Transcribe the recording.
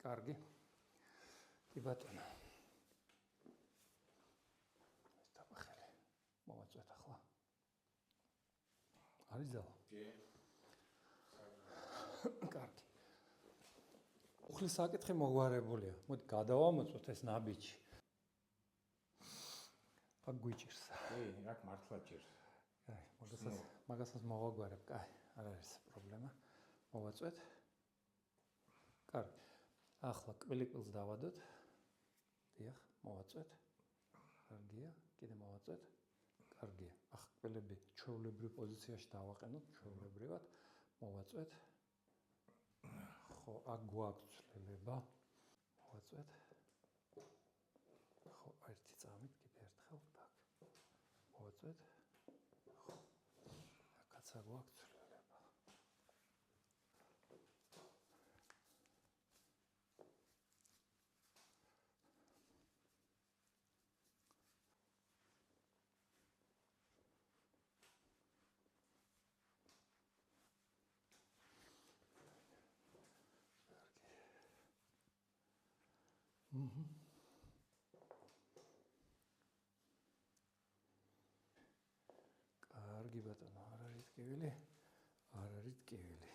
კარგი. კი ბატონო. ეს დაბახელი. მოვაწვეთ ახლა. არის ძალა? კი. კარგი. უხლის საკითხი მოგვარებულია. მოდი გადავამოწოთ ეს ნაბიჯი. აქ გვიჭირს. კი, აქ მართლა ჭირს. აი, მაგასაც მოვაგვარებ, კაი, არ არის პრობლემა. მოვაწვეთ. კარგი. ახლა კვილიკვილს დავადოთ. დიახ, მოვაწვეთ. კარგია, კიდე მოვაწვეთ. კარგია. ახლა კვილები ჩვეულებრივ პოზიციაში დავაყენოთ, ჩვეულებრივად. მოვაწვეთ. ხო, აქ გვაქვს ცვლილება. მოვაწვეთ. ხო, ერთი წამით კიდე ერთხელ так. მოვაწვეთ. ხო. აქაც გვაქვს ცვლილება. კარგი ბატონო, არ არის ტკივილი? არ არის ტკივილი.